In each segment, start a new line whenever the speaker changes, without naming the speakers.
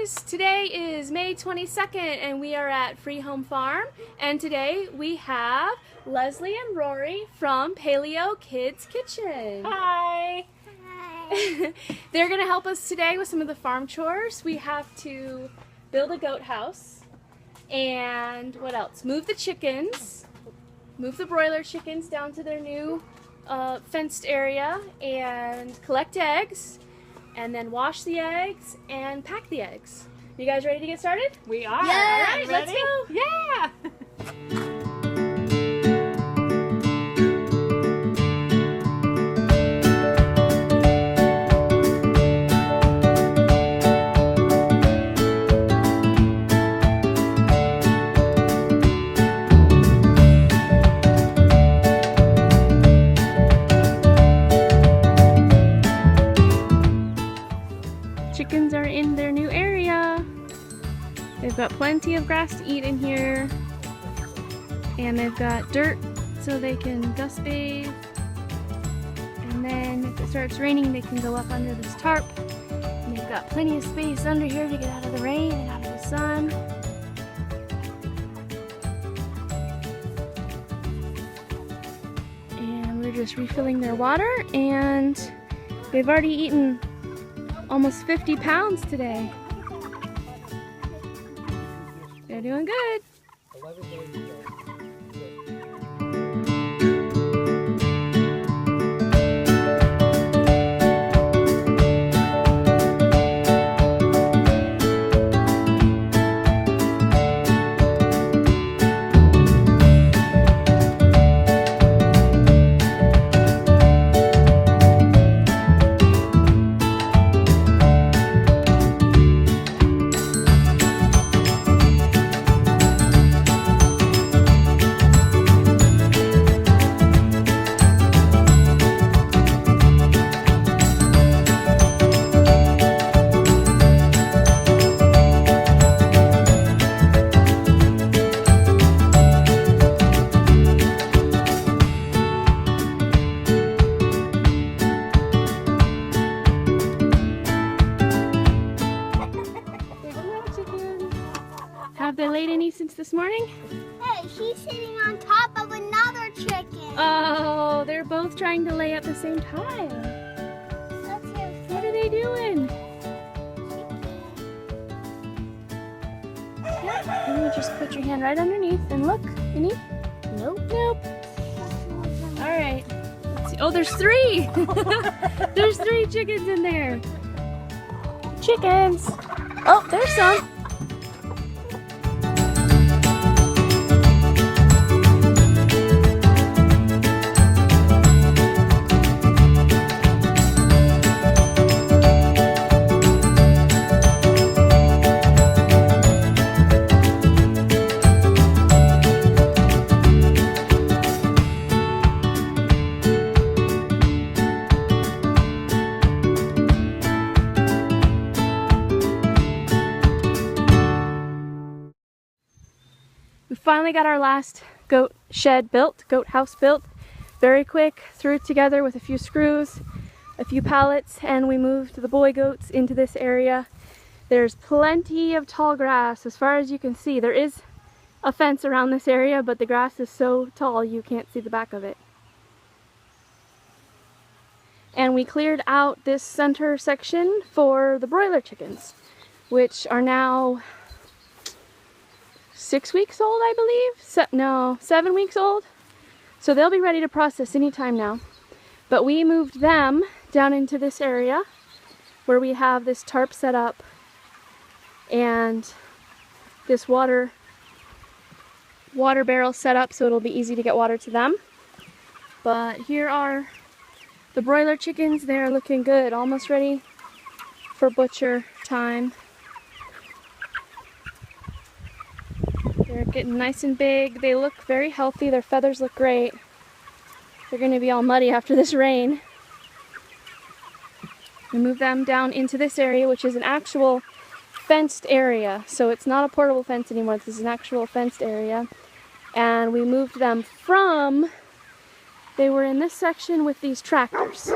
guys! Today is May 22nd and we are at Free Home Farm, and today we have Leslie and Rory from Paleo Kids Kitchen.
Hi!
Hi! They're going to help us today with some of the farm chores. We have to build a goat house, and what else? Move the chickens, move the broiler chickens down to their new fenced area, and collect eggs, and then wash the eggs and pack the eggs. You guys ready to get started?
We are.
Yeah,
All right,
let's
ready?
go.
Yeah.
Chickens are in their new area. They've got plenty of grass to eat in here, and they've got dirt so they can dust bathe, and then if it starts raining they can go up under this tarp, and they've got plenty of space under here to get out of the rain and out of the sun. And we're just refilling their water, and they've already eaten almost 50 pounds today. They're doing good. Have they laid any since this morning?
Hey, she's sitting on top of another chicken.
Oh, they're both trying to lay at the same time. What are they doing? Yeah, and you just put your hand right underneath and look. Any? Nope. Nope. All right. Let's see. Oh, there's three. There's three chickens in there. Chickens. Oh, there's some. We finally got our last goat shed built, goat house built. Very quick, threw it together with a few screws, a few pallets, and we moved the boy goats into this area. There's plenty of tall grass as far as you can see. There is a fence around this area, but the grass is so tall you can't see the back of it. And we cleared out this center section for the broiler chickens, which are now 6 weeks old, I believe. No, 7 weeks old. So they'll be ready to process anytime now. But we moved them down into this area where we have this tarp set up and this water barrel set up so it'll be easy to get water to them. But here are the broiler chickens. They're looking good, almost ready for butcher time. They're getting nice and big. They look very healthy. Their feathers look great. They're going to be all muddy after this rain. We move them down into this area, which is an actual fenced area. So it's not a portable fence anymore. This is an actual fenced area. And we moved them from, they were in this section with these tractors.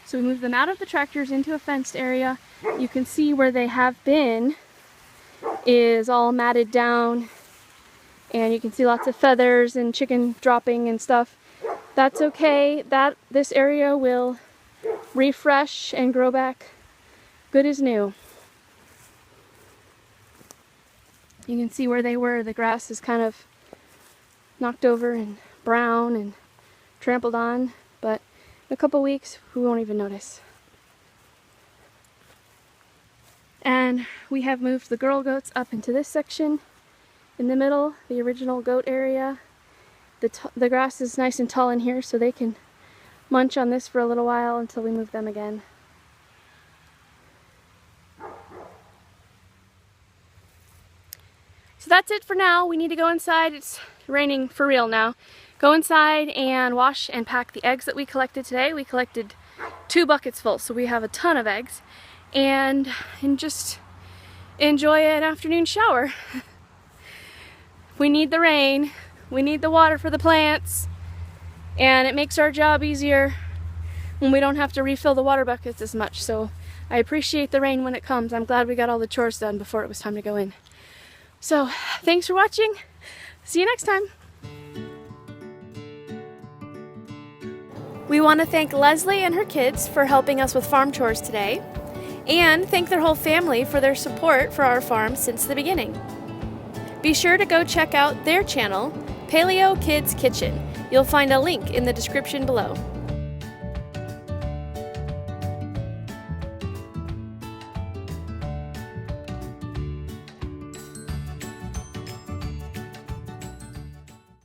So we moved them out of the tractors into a fenced area. You can see where they have been is all matted down, and you can see lots of feathers and chicken dropping and stuff. That's okay. This area will refresh and grow back good as new. You can see where they were. The grass is kind of knocked over and brown and trampled on, but in a couple weeks we won't even notice. And we have moved the girl goats up into this section in the middle, the original goat area. The grass is nice and tall in here, so they can munch on this for a little while until we move them again. So that's it for now. We need to go inside. It's raining for real now. Go inside and wash and pack the eggs that we collected today. We collected 2 buckets full, so we have a ton of eggs. And just enjoy an afternoon shower. We need the rain. We need the water for the plants. And it makes our job easier when we don't have to refill the water buckets as much. So I appreciate the rain when it comes. I'm glad we got all the chores done before it was time to go in. So thanks for watching. See you next time. We want to thank Leslie and her kids for helping us with farm chores today, and thank their whole family for their support for our farm since the beginning. Be sure to go check out their channel, Paleo Kids Kitchen. You'll find a link in the description below.